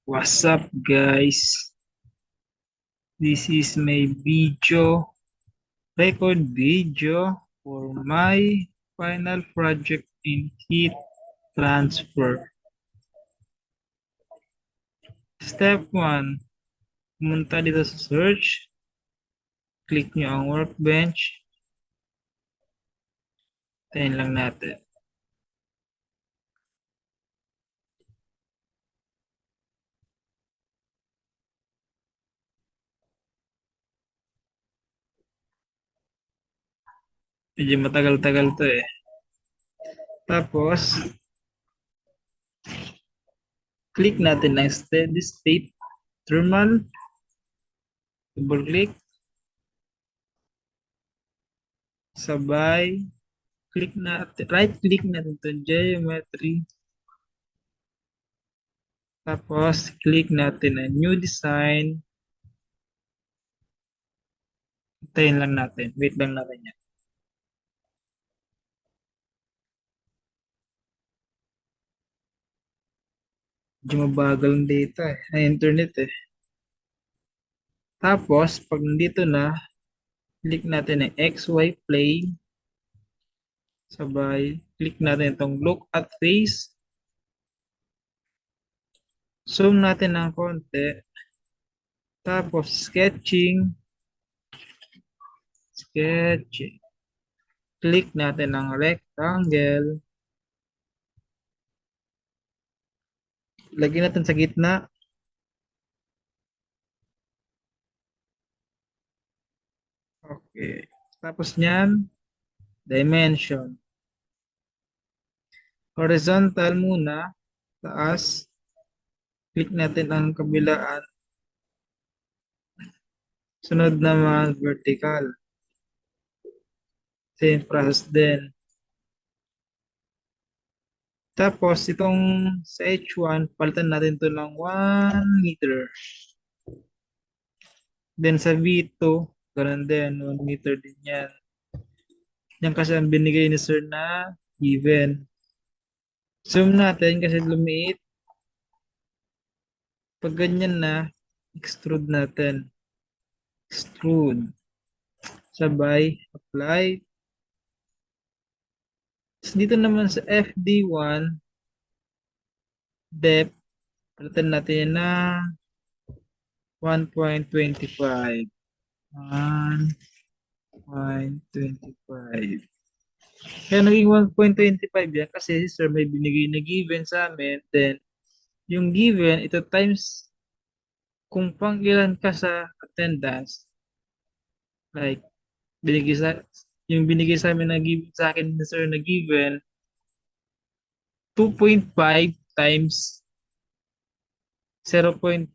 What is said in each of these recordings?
What's up, guys? This is my record video for my final project in heat transfer. Step 1, pumunta dito sa search, click nyo ang workbench, tayin lang natin. Medyo matagal-tagal to eh. Tapos, click natin ang steady state thermal, double click, sabay, click natin, right click natin to geometry, tapos click natin ang new design, hintayin lang natin, wait lang natin yan. Medyo mabagal ang data eh, ang internet eh. Tapos, pag nandito na, click natin ang XY plane, sabay, click natin itong look at face, zoom natin ng konti, tapos sketching, click natin ang rectangle, lagyan natin sa gitna, okay, tapos niyan, dimension, horizontal muna, taas, click natin ang kabilaan, sunod naman vertical, same process din. Tapos, itong sa H1, palitan natin to ng 1 meter. Then sa V2, ganun din, 1 meter din yan. Yan kasi ang binigay ni sir na given. Zoom natin kasi lumiit. Pag ganyan na, extrude natin. Extrude. Sabay, apply. Tapos dito naman sa FD1, depth, palitan natin yan na 1.25. 1.25. Kaya naging 1.25 yan kasi si sir may binigay na given sa amin. Then, yung given, ito times kung pang ilan ka sa attendance. Like, binigay sa, yung binigay sa amin na given sa akin ni sir na given, 2.5 times 0.5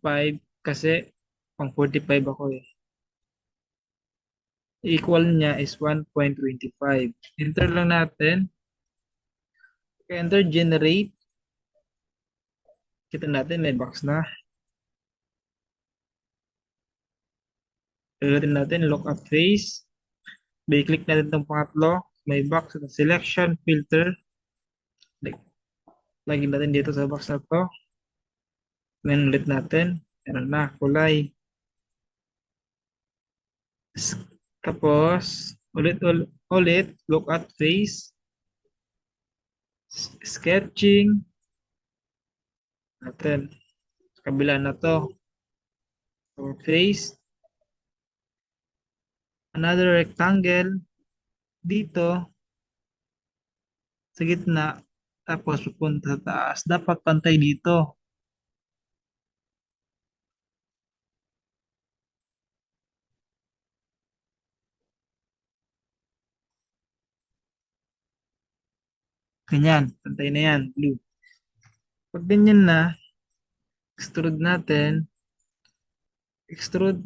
kasi pang 45 ako eh. Equal niya is 1.25. Enter lang natin. Enter generate. Kita natin may box na. Pilitin natin look at face. By-click natin itong pangatlo. May box at selection filter. Lagyan natin dito sa box na to. Then ulit natin. Meron na kulay. Tapos ulit look at face. Sketching natin. Sa kabila na to. So, face. Another rectangle dito sa gitna tapos pupunta sa taas. Dapat pantay dito. Ganyan. Pantay na yan. Blue. Pag ganyan na, extrude natin. Extrude.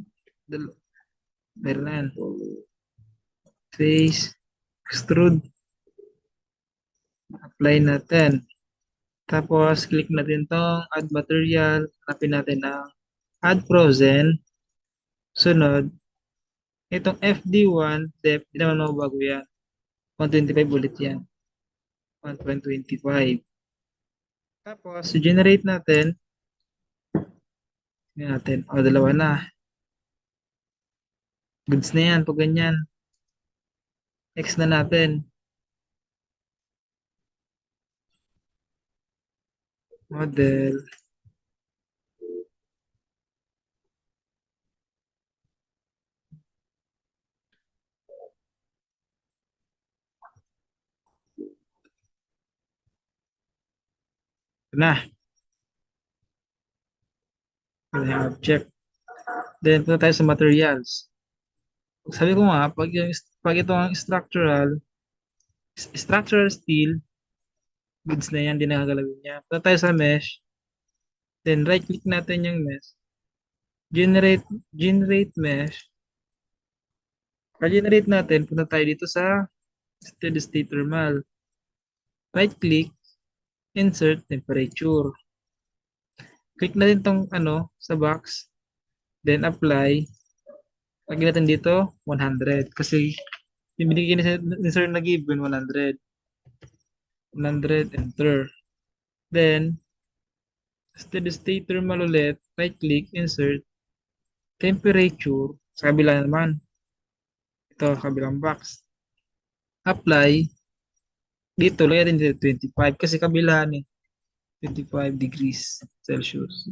Meron na yan. Face. Extrude. Apply natin. Tapos, click natin tong add material. Hanapin natin ang add frozen. Sunod, itong FD1, depth, hindi naman mabago yan. 125 ulit yan. 1.25. Tapos, generate natin. Yan natin. O, dalawa na. Goods na yan pag ganyan. X na natin. Model. Ito na. Ito na yung object. Then, punta tayo sa materials. Sabi ko nga, pag ito ang structural steel, goods na yan, di nakagalawin niya. Punta tayo sa mesh. Then, right-click natin yung mesh. Generate, generate mesh. Pag-generate natin, punta tayo dito sa steady state thermal. Right-click, insert temperature. Click natin tong ano, sa box. Then, apply. Lagyan natin dito, 100. Kasi, yung binigyan ni sir na given, 100. 100, enter. Then, steady state thermal ulit, right click, insert, temperature, sa kabila naman. Ito, kabilang box. Apply, dito, lagyan din dito 25 kasi kabila ni 25 degrees Celsius.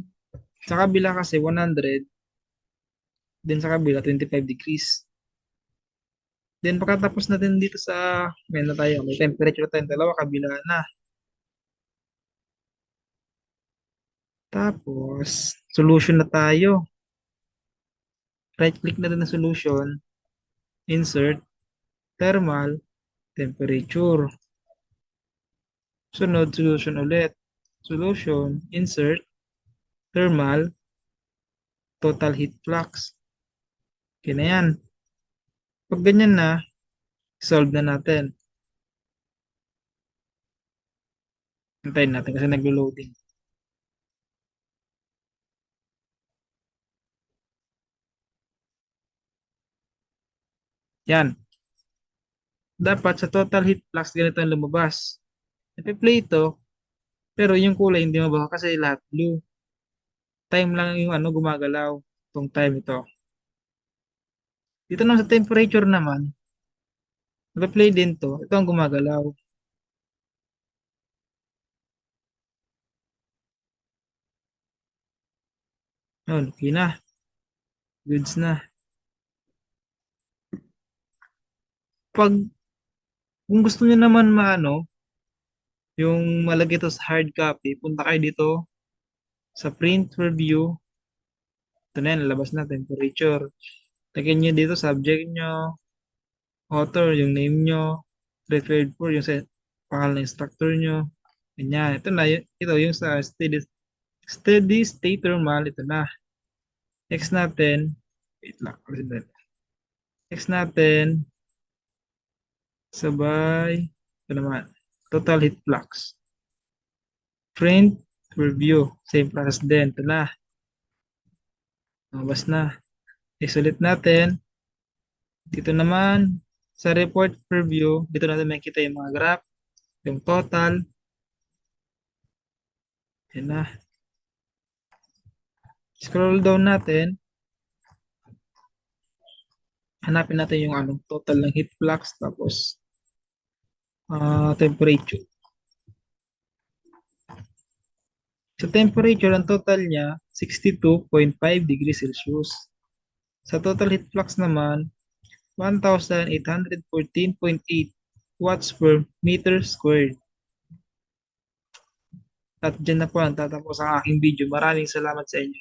Sa kabila kasi 100, then sa kabila 25 degrees. Then pagkatapos natin dito sa, may na tayo, may temperature tayo, dalawa, kabila na. Tapos, solution na tayo. Right click na din na solution, insert, thermal, temperature. Sunod, solution ulit. Solution, insert, thermal, total heat flux. Okay na yan. Pag ganyan na, solve na natin. Hintayin natin kasi naglo-loading. Yan. Dapat sa total heat flux, ganito ang lumabas. Ipi-play ito, pero yung kulay hindi mabaho kasi lahat blue. Time lang yung ano gumagalaw. Itong time ito. Dito naman sa temperature naman, ipi-play din to. Ito ang gumagalaw. Yun, okay na. Goods na. Pag, kung gusto niyo naman maano, yung malagay ito sa hard copy, punta kayo dito sa print review. Ito na yan, lalabas na temperature. Lagyan nyo dito subject nyo, author, yung name nyo, referred for, yung sa pangalan ng instructor nyo. Ganyan. Ito na, ito yung sa steady state thermal, ito na. Next natin, wait lang, next natin, sabay, ito naman, total heat flux. Print review, same process din, ito na. Lumabas na. Isulit natin. Dito naman, sa report preview, dito natin makikita yung mga graph, yung total. Yan na. Scroll down natin. Hanapin natin yung anong total ng heat flux tapos temperature. Sa temperature, ang total niya 62.5 degrees Celsius. Sa total heat flux naman, 1,814.8 watts per meter squared. At dyan na po ang tatapos ang aking video. Maraming salamat sa inyo.